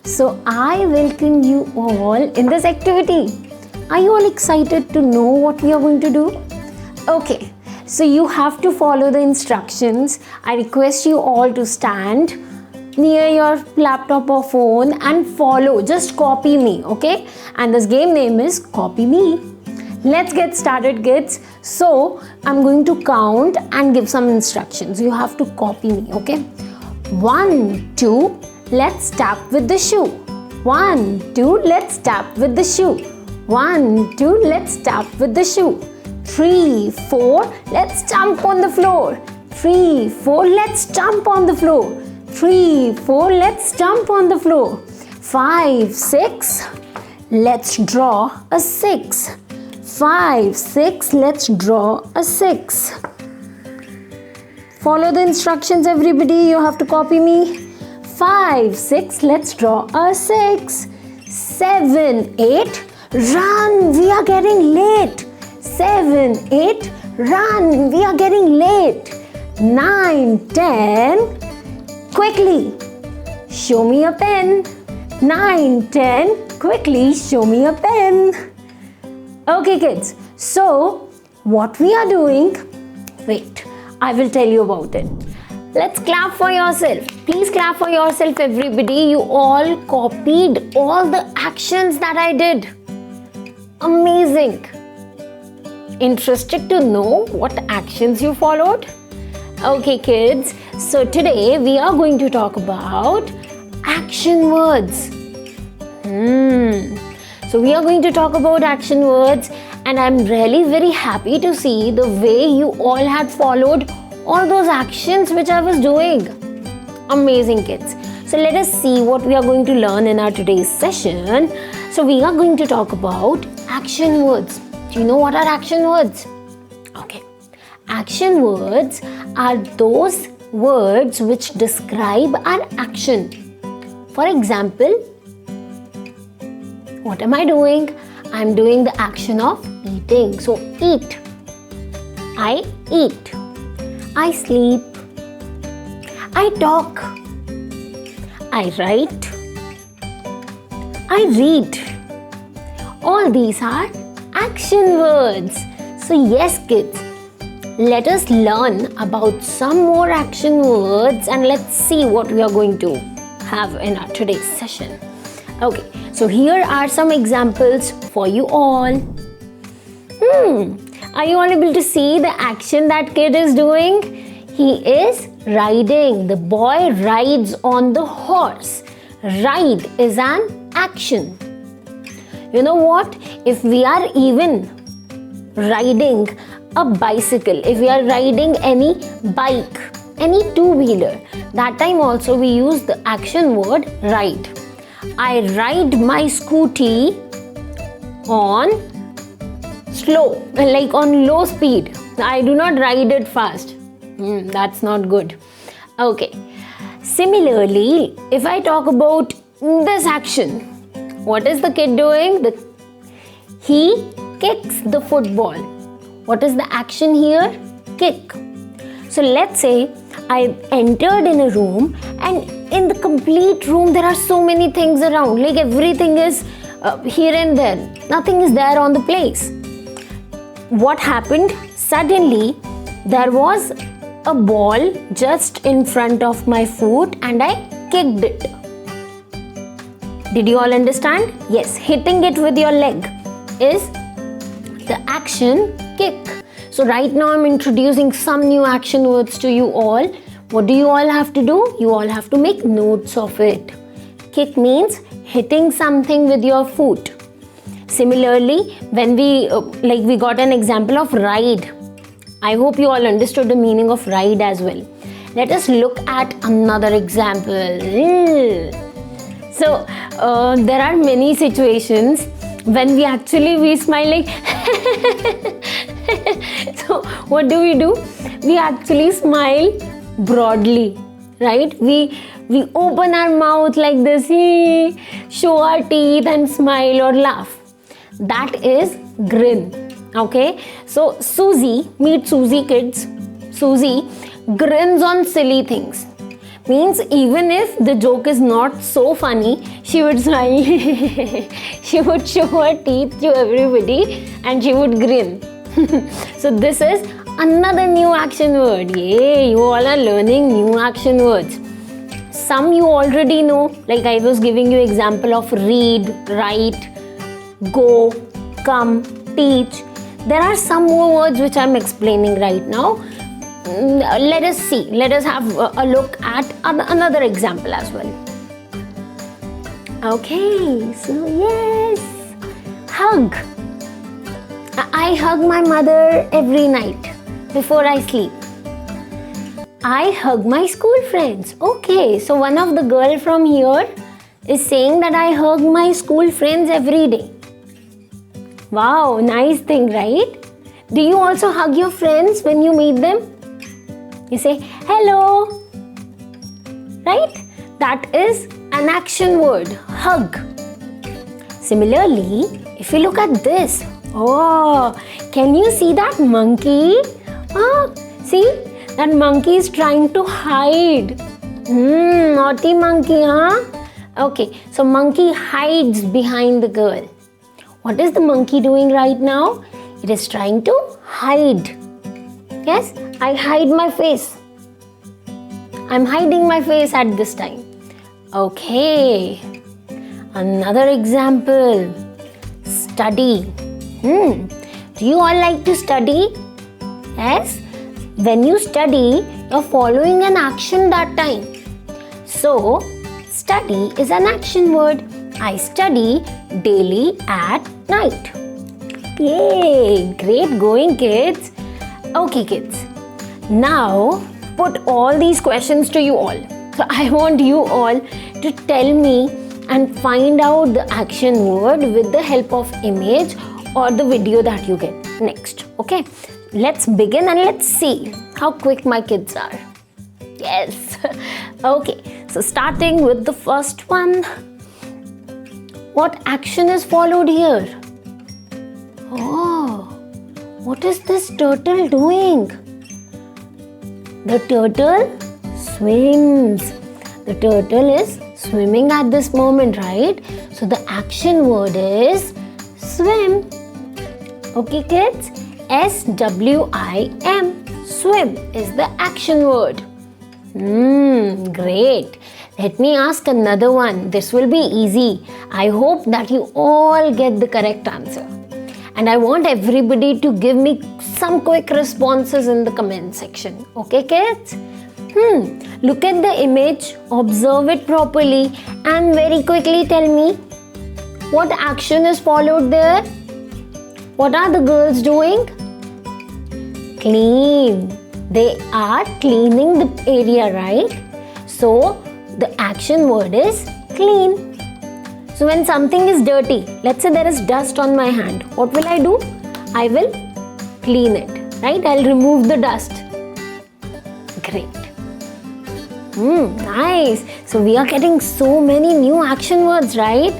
So I welcome you all in this activity. Are you all excited to know what we are going to do? Okay, so you have to follow the instructions. I request you all to stand near your laptop or phone and follow. Just copy me, okay? And this game name is Copy Me. Let's get started, kids. So I'm going to count and give some instructions. You have to copy me, okay? 1, 2, let's tap with the shoe. 1, 2, let's tap with the shoe. 1, 2, let's tap with the shoe. 3, 4, let's jump on the floor. 3, 4, let's jump on the floor. 3, 4, let's jump on the floor. 5, 6, let's draw a 6. 5, 6, let's draw a 6. Follow the instructions, everybody. You have to copy me. 5, 6, let's draw a 6. 7, 8, run, we are getting late. 7, 8, run, we are getting late. 9, 10, quickly, show me a pen. 9, 10, quickly, show me a pen. Okay, kids, so what we are doing, wait, I will tell you about it. Let's clap for yourself. Please clap for yourself, everybody. You all copied all the actions that I did. Amazing. Interested to know what actions you followed? Okay, kids, so today we are going to talk about action words. So we are going to talk about action words, and I'm really very happy to see the way you all had followed all those actions which I was doing. Amazing, kids. So let us see what we are going to learn in our today's session. So we are going to talk about action words. Do you know what are action words? Okay. Action words are those words which describe our action. For example, what am I doing? I'm doing the action of eating. So eat. I eat. I sleep. I talk. I write. I read. All these are action words. So yes, kids, let us learn about some more action words and let's see what we are going to have in our today's session. Okay, so here are some examples for you all. Are you all able to see the action that kid is doing? He is riding. The boy rides on the horse. Ride is an action. You know what? If we are even riding a bicycle, if we are riding any bike, any two-wheeler, that time also we use the action word ride. I ride my scooty on slow, like on low speed. I do not ride it fast. That's not good. Okay. Similarly, if I talk about this action, what is the kid doing? He kicks the football. What is the action here? Kick. So let's say I entered in a room, and in the complete room there are so many things around, like everything is here and there. Nothing is there on the place. What happened? Suddenly there was a ball just in front of my foot and I kicked it. Did you all understand? Yes, hitting it with your leg is the action kick. So right now I'm introducing some new action words to you all. What do you all have to do? You all have to make notes of it. Kick means hitting something with your foot. Similarly, when we got an example of ride. I hope you all understood the meaning of ride as well. Let us look at another example. So there are many situations when we smile like so what do? We actually smile broadly, right? We open our mouth like this, show our teeth and smile or laugh. That is grin. Okay, so Susie, meet Susie, kids. Susie grins on silly things. Means even if the joke is not so funny, she would smile. She would show her teeth to everybody and she would grin. So this is another new action word. Yay, you all are learning new action words. Some you already know, like I was giving you example of read, write, go, come, teach. There are some more words which I'm explaining right now. Let us see. Let us have a look at another example as well. Okay, so yes, hug. I hug my mother every night before I sleep. I hug my school friends. Okay, so one of the girl from here is saying that I hug my school friends every day. Wow, nice thing, right? Do you also hug your friends when you meet them? You say hello, right? That is an action word, hug. Similarly, if you look at this, oh, can you see that monkey? See, that monkey is trying to hide. Naughty monkey, huh? Okay, so monkey hides behind the girl. What is the monkey doing right now? It is trying to hide. Yes, I hide my face. I'm hiding my face at this time. Okay, another example. Study. Do you all like to study? Yes. When you study, you're following an action that time. So, study is an action word. I study daily at night. Yay! Great going, kids. Okay, kids. Now, put all these questions to you all. So, I want you all to tell me and find out the action word with the help of image or the video that you get next. Okay? Let's begin and let's see how quick my kids are. Yes. Okay. So, starting with the first one. What action is followed here? Oh, what is this turtle doing? The turtle swims. The turtle is swimming at this moment, right? So the action word is swim. Okay, kids? S-W-I-M. Swim is the action word. Great. Let me ask another one. This will be easy. I hope that you all get the correct answer. And I want everybody to give me some quick responses in the comment section. Okay, kids? Look at the image, observe it properly, and very quickly tell me what action is followed there. What are the girls doing? Clean. They are cleaning the area, right? So, the action word is clean. So when something is dirty, let's say there is dust on my hand, what will I do? I will clean it, right? I'll remove the dust. Great. Nice. So we are getting so many new action words, right?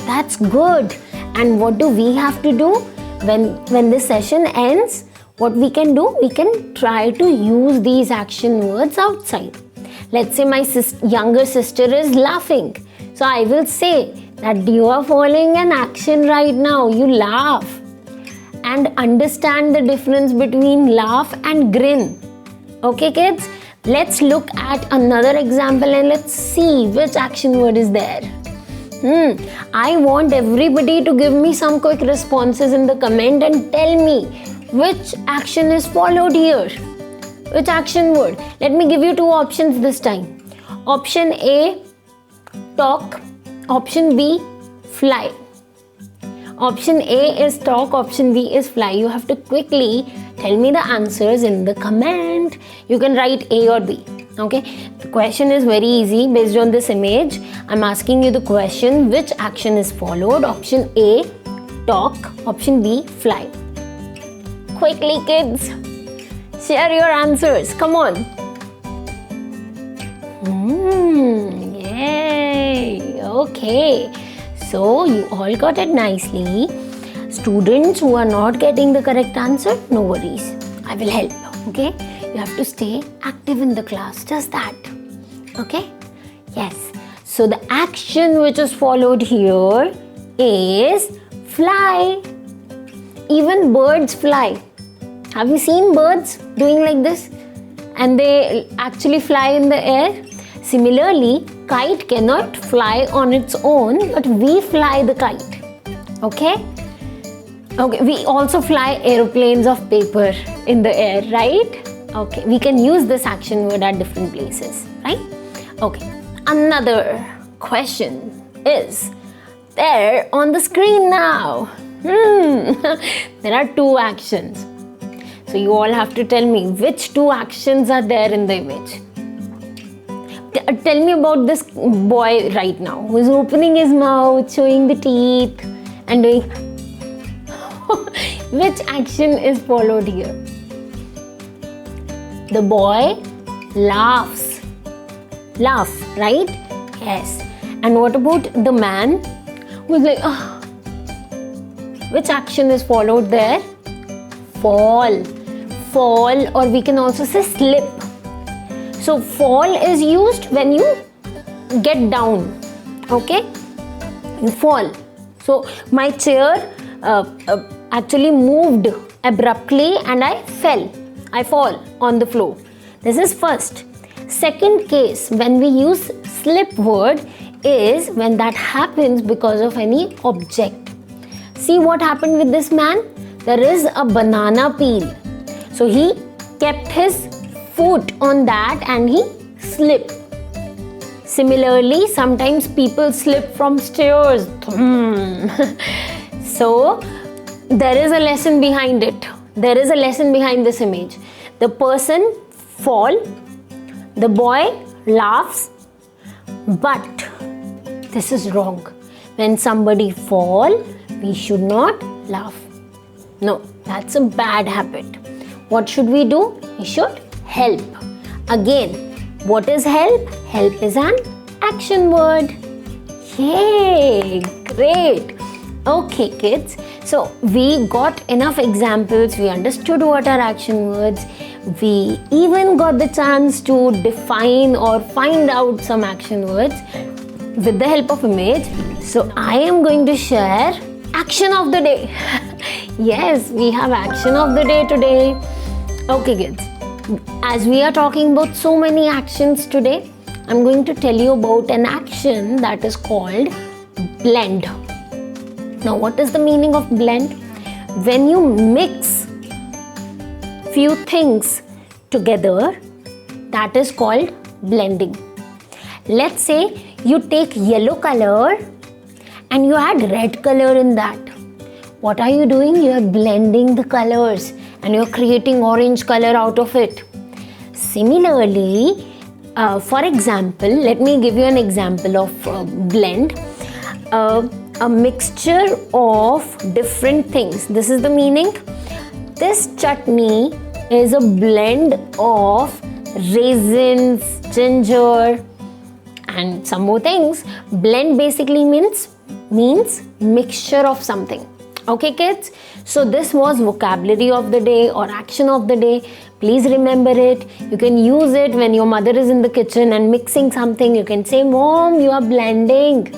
That's good. And what do we have to do? When this session ends, what we can do? We can try to use these action words outside. Let's say my younger sister is laughing. So I will say that you are following an action right now. You laugh. And understand the difference between laugh and grin. Okay, kids? Let's look at another example and let's see which action word is there. I want everybody to give me some quick responses in the comment and tell me which action is followed here. Which action word? Let me give you two options this time. Option A, talk. Option B, fly. Option A is talk, option B is fly. You have to quickly tell me the answers in the comment. You can write A or B. Okay, the question is very easy based on this image. I'm asking you the question, which action is followed? Option A, talk. Option B, fly. Quickly, kids. Share your answers. Come on. Yay. Okay. So, you all got it nicely. Students who are not getting the correct answer, no worries. I will help. Okay? You have to stay active in the class. Just that. Okay? Yes. So the action which is followed here is fly. Even birds fly. Have you seen birds doing like this? And they actually fly in the air. Similarly, kite cannot fly on its own, but we fly the kite. Okay? Okay, we also fly aeroplanes of paper in the air, right? Okay, we can use this action word at different places, right? Okay, another question is there on the screen now. There are two actions. So you all have to tell me which two actions are there in the image. Tell me about this boy right now who is opening his mouth, showing the teeth and doing which action is followed here? The boy laughs. Laugh, right? Yes. And what about the man who's like, oh. Which action is followed there? Fall. Fall, or we can also say slip. So fall is used when you get down. Okay? You fall. So my chair actually moved abruptly and I fell. I fall on the floor. This is first. Second case, when we use slip word, is when that happens because of any object. See what happened with this man? There is a banana peel. So he kept his foot on that and he slipped. Similarly, sometimes people slip from stairs. So there is a lesson behind it. There is a lesson behind this image. The person fall, the boy laughs, but this is wrong. When somebody fall, we should not laugh. No, that's a bad habit. What should we do? We should help. Again, what is help? Help is an action word. Yay! Great! Okay, kids. So we got enough examples. We understood what are action words. We even got the chance to define or find out some action words with the help of image. So I am going to share action of the day. Yes, we have action of the day today. Okay, kids. As we are talking about so many actions today, I'm going to tell you about an action that is called blend. Now, what is the meaning of blend? When you mix few things together, that is called blending. Let's say you take yellow color and you add red color in that. What are you doing? You are blending the colors and you are creating orange color out of it. Similarly, for example, let me give you an example of blend. A mixture of different things. This is the meaning. This chutney is a blend of raisins, ginger, and some more things. Blend basically means mixture of something. Okay, kids? So this was vocabulary of the day or action of the day. Please remember it. You can use it when your mother is in the kitchen and mixing something. You can say, Mom, you are blending.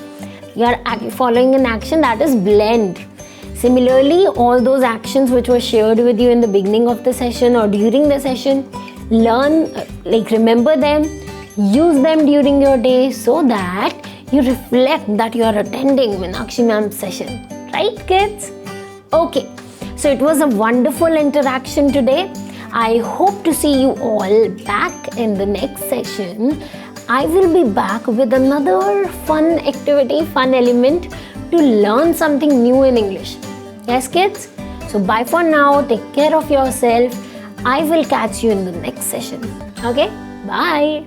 You are following an action that is blend. Similarly, all those actions which were shared with you in the beginning of the session or during the session, remember them, use them during your day so that you reflect that you are attending Meenakshi ma'am's session. Right, kids? Okay, so it was a wonderful interaction today. I hope to see you all back in the next session. I will be back with another fun activity, fun element to learn something new in English. Yes, kids? So bye for now. Take care of yourself. I will catch you in the next session. Okay? Bye.